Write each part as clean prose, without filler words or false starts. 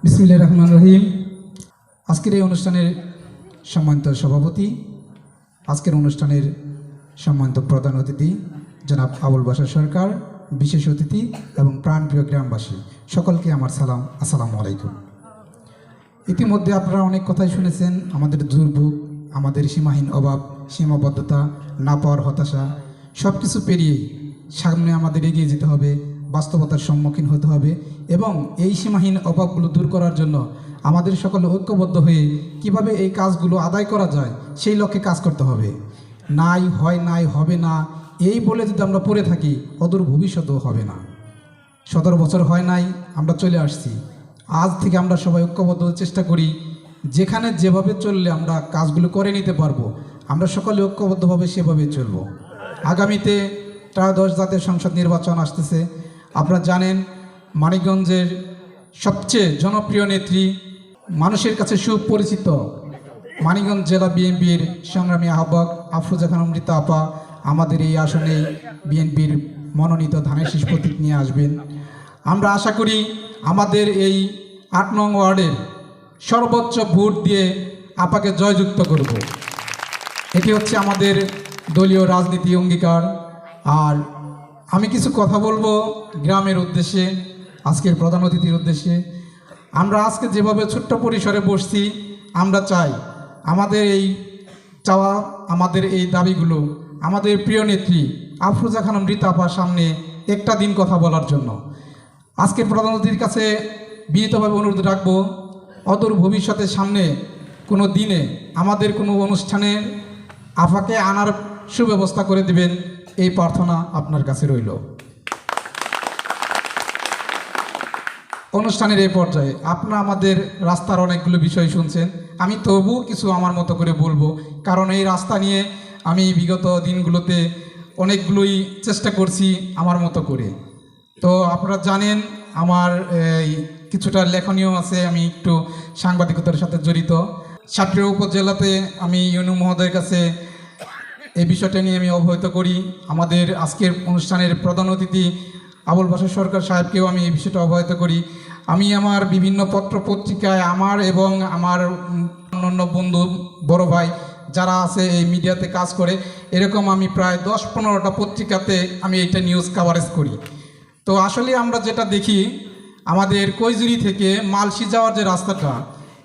বিসমিল্লাহির রহমানির রহিম। আজকের এই অনুষ্ঠানের সম্মানিত সভাপতি, আজকের অনুষ্ঠানের সম্মানিত প্রধান অতিথি জনাব আবুল বাশার সরকার, বিশেষ অতিথি এবং প্রাণপ্রিয় গ্রামবাসী সকলকে আমার সালাম, আসসালামু আলাইকুম। ইতিমধ্যে আপনারা অনেক কথাই শুনেছেন। আমাদের দুর্ভোগ, আমাদের সীমাহীন অভাব, সীমাবদ্ধতা, না পাওয়ার হতাশা, সব কিছু পেরিয়ে সামনে আমাদের এগিয়ে যেতে হবে, বাস্তবতার সম্মুখীন হতে হবে এবং এই সীমাহীন অভাবগুলো দূর করার জন্য আমাদের সকলে ঐক্যবদ্ধ হয়ে কিভাবে এই কাজগুলো আদায় করা যায় সেই লক্ষ্যে কাজ করতে হবে। নাই হয় নাই হবে না এই বলে যদি আমরা পড়ে থাকি, অদূর ভবিষ্যতেও হবে না। 17 বছর হয় নাই, আমরা চলে আসছি। আজ থেকে আমরা সবাই ঐক্যবদ্ধ চেষ্টা করি, যেখানে যেভাবে চললে আমরা কাজগুলো করে নিতে পারবো, আমরা সকলে ঐক্যবদ্ধভাবে সেভাবে চলব। আগামীতে ত্রয়োদশ জাতীয় সংসদ নির্বাচন আসতেছে। আপনারা জানেন, মানিকগঞ্জের সবচেয়ে জনপ্রিয় নেত্রী, মানুষের কাছে সুপরিচিত মানিকগঞ্জ জেলা বিএনপির সংগ্রামী আহ্বায়ক আফরোজা খানম রীতা আপা আমাদের এই আসনে বিএনপির মনোনীত ধানের শীষ প্রতীক নিয়ে আসবেন। আমরা আশা করি আমাদের এই 8 নং ওয়ার্ডের সর্বোচ্চ ভোট দিয়ে আপাকে জয়যুক্ত করব। এটি হচ্ছে আমাদের দলীয় রাজনীতি অঙ্গীকার। আর আমি কিছু কথা বলবো গ্রামের উদ্দেশ্যে, আজকের প্রধান অতিথির উদ্দেশ্যে। আমরা আজকে যেভাবে ছোট্ট পরিসরে বসছি, আমরা চাই আমাদের এই চাওয়া, আমাদের এই দাবিগুলো আমাদের প্রিয় নেত্রী আফরোজা খানম রীতা আপার সামনে একটা দিন কথা বলার জন্য। আজকের প্রধান অতিথির কাছে বিনীতভাবে অনুরোধ রাখবো, অদূর ভবিষ্যতের সামনে কোনো দিনে আমাদের কোনো অনুষ্ঠানে আপাকে আনার সুব্যবস্থা করে দিবেন, এই প্রার্থনা আপনার কাছে রইল। অনুষ্ঠানের এই পর্যায়ে আপনারা আমাদের রাস্তার অনেকগুলো বিষয় শুনছেন। আমি তবু কিছু আমার মতো করে বলবো, কারণ এই রাস্তা নিয়ে আমি বিগত দিনগুলোতে অনেকগুলোই চেষ্টা করছি আমার মতো করে। তো আপনারা জানেন আমার কিছুটা লেখনীয় আছে, আমি একটু সাংবাদিকতার সাথে জড়িত। সাতক্ষীরা উপজেলাতে আমি ইউনু মহোদয়ের কাছে এই বিষয়টা নিয়ে আমি অবহিত করি। আমাদের আজকের অনুষ্ঠানের প্রধান অতিথি আবুল বাশার সরকার সাহেবকেও আমি এই বিষয়টা অবহিত করি। আমি আমার বিভিন্ন পত্র পত্রিকায় আমার এবং আমার অন্যান্য বন্ধু বড় ভাই যারা আছে এই মিডিয়াতে কাজ করে, এরকম আমি প্রায় 10-15টা পত্রিকাতে আমি এইটা নিউজ কাভারেজ করি। তো আসলে আমরা যেটা দেখি, আমাদের কৈজুরি থেকে মালসি যাওয়ার যে রাস্তাটা,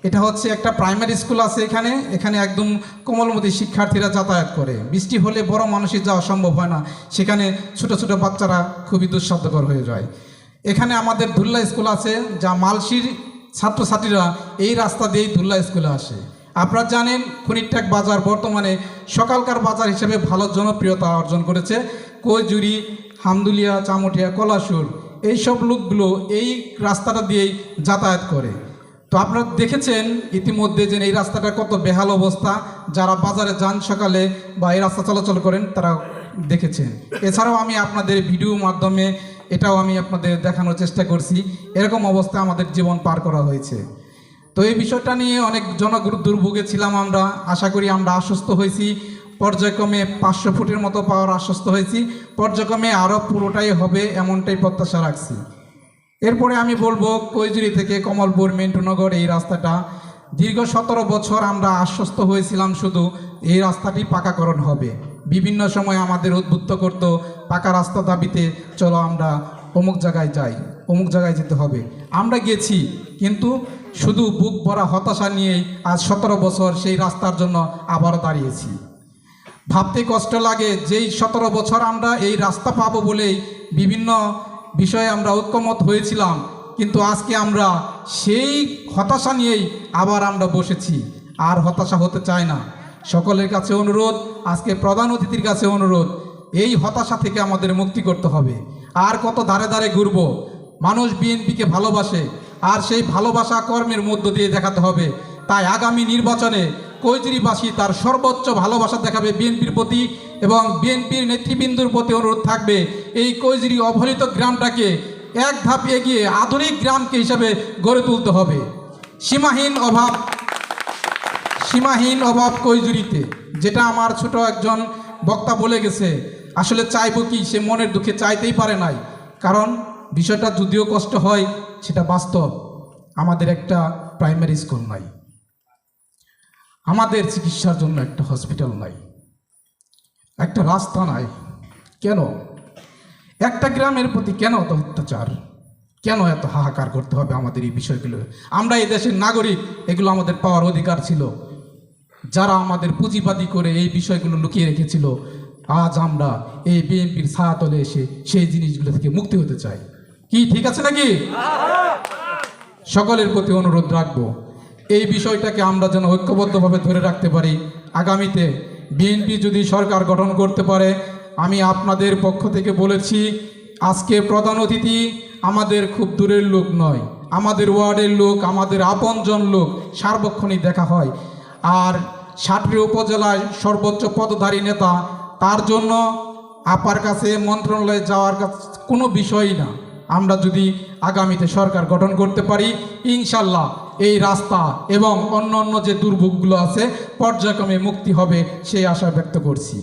এটা হচ্ছে একটা প্রাইমারি স্কুল আছে এখানে একদম কোমলমতি শিক্ষার্থীরা যাতায়াত করে। বৃষ্টি হলে বড় মানুষের যাওয়া সম্ভব হয় না, সেখানে ছোট ছোট বাচ্চারা খুবই দুঃসাধ্যকর হয়ে যায়। এখানে আমাদের ধুল্লা স্কুল আছে, যা মালসির ছাত্রছাত্রীরা এই রাস্তা দিয়েই ধুল্লা স্কুলে আসে। আপনারা জানেন খনিরটাক বাজার বর্তমানে সকালকার বাজার হিসেবে ভালো জনপ্রিয়তা অর্জন করেছে। কৈজুরি, হামদুলিয়া, চামটিয়া, কলাসুর এইসব লোকগুলো এই রাস্তাটা দিয়েই যাতায়াত করে। তো আপনারা দেখেছেন ইতিমধ্যে যে এই রাস্তাটা কত বেহাল অবস্থা, যারা বাজারে যান সকালে বা এই রাস্তা চলাচল করেন তারা দেখেছেন। এছাড়াও আমি আপনাদের ভিডিওর মাধ্যমে এটাও আমি আপনাদের দেখানোর চেষ্টা করছি, এরকম অবস্থা আমাদের জীবন পার করা হয়েছে। তো এই বিষয়টা নিয়ে অনেক দুর্ভোগে ছিলাম আমরা। আশা করি আমরা আশ্বস্ত হয়েছি, পর্যায়ক্রমে 500 ফুটের মতো পাওয়ার আশ্বস্ত হয়েছি। পর্যায়ক্রমে আরও পুরোটাই হবে এমনটাই প্রত্যাশা রাখছি। এরপরে আমি বলবো কৈজুরি থেকে কমলপুর মেন্টুনগর এই রাস্তাটা দীর্ঘ 17 বছর আমরা আশ্বস্ত হয়েছিলাম শুধু এই রাস্তাটি পাকাকরণ হবে। বিভিন্ন সময় আমাদের উদ্বুদ্ধ করতো পাকা রাস্তা দাবিতে, চলো আমরা অমুক জায়গায় যাই, অমুক জায়গায় যেতে হবে। আমরা গেছি, কিন্তু শুধু বুক ভরা হতাশা নিয়েই আজ 17 বছর সেই রাস্তার জন্য আবারও দাঁড়িয়েছি। ভাবতে কষ্ট লাগে, যেই 17 বছর আমরা এই রাস্তা পাবো বলেই বিভিন্ন বিষয়ে আমরা ঐক্যমত হয়েছিলাম, কিন্তু আজকে আমরা সেই হতাশা নিয়েই আবার আমরা বসেছি। আর হতাশা হতে চাই না। সকলের কাছে অনুরোধ, আজকে প্রধান অতিথির কাছে অনুরোধ, এই হতাশা থেকে আমাদের মুক্তি করতে হবে। আর কত ধারে ধারে ঘুরব? মানুষ বিএনপিকে ভালোবাসে, আর সেই ভালোবাসা কর্মের মধ্য দিয়ে দেখাতে হবে। তাই আগামী নির্বাচনে কৈজুরিবাসী তার সর্বোচ্চ ভালোবাসা দেখাবে বিএনপির প্রতি, এবং বিএনপির নেতৃবৃন্দর প্রতি অনুরোধ থাকবে এই কৈজুরি অবহেলিত গ্রামটাকে এক ধাপ এগিয়ে আধুনিক গ্রামকে হিসাবে গড়ে তুলতে হবে। সীমাহীন অভাব কৈজুরিতে, যেটা আমার ছোট একজন বক্তা বলে গেছে। আসলে চাইবো কি, সে মনের দুঃখে চাইতেই পারে নাই, কারণ বিষয়টা যদিও কষ্ট হয় সেটা বাস্তব। আমাদের একটা প্রাইমারি স্কুল নাই, আমাদের চিকিৎসার জন্য একটা হসপিটাল নাই, একটা রাস্তা নাই। কেন একটা গ্রামের প্রতি কেন এত অত্যাচার, কেন এত হাহাকার করতে হবে আমাদের এই বিষয়গুলো? আমরা এই দেশের নাগরিক, এগুলো আমাদের পাওয়ার অধিকার ছিল। যারা আমাদের পুঁজিবাদী করে এই বিষয়গুলো লুকিয়ে রেখেছিল, আজ আমরা এই বিএনপির ছায়াতলে এসে সেই জিনিসগুলো থেকে মুক্তি হতে চাই। কি ঠিক আছে নাকি? সকলের প্রতি অনুরোধ রাখবো এই বিষয়টাকে আমরা যেন ঐক্যবদ্ধভাবে ধরে রাখতে পারি। আগামীতে বিএনপি যদি সরকার গঠন করতে পারে, আমি আপনাদের পক্ষ থেকে বলেছি, আজকে প্রধান অতিথি আমাদের খুব দূরের লোক নয়, আমাদের ওয়ার্ডের লোক, আমাদের আপনজন লোক, সার্বক্ষণিক দেখা হয়। আর 60টি উপজেলায় সর্বোচ্চ পদধারী নেতা, তার জন্য আপার কাছে মন্ত্রণালয়ে যাওয়ার কোনো বিষয়ই না। আমরা যদি আগামীতে সরকার গঠন করতে পারি, ইনশাল্লাহ এই রাস্তা এবং অন্য অন্য যে দুর্ভোগগুলো আছে পর্যায়ক্রমে মুক্তি হবে, সেই আশা ব্যক্ত করছি।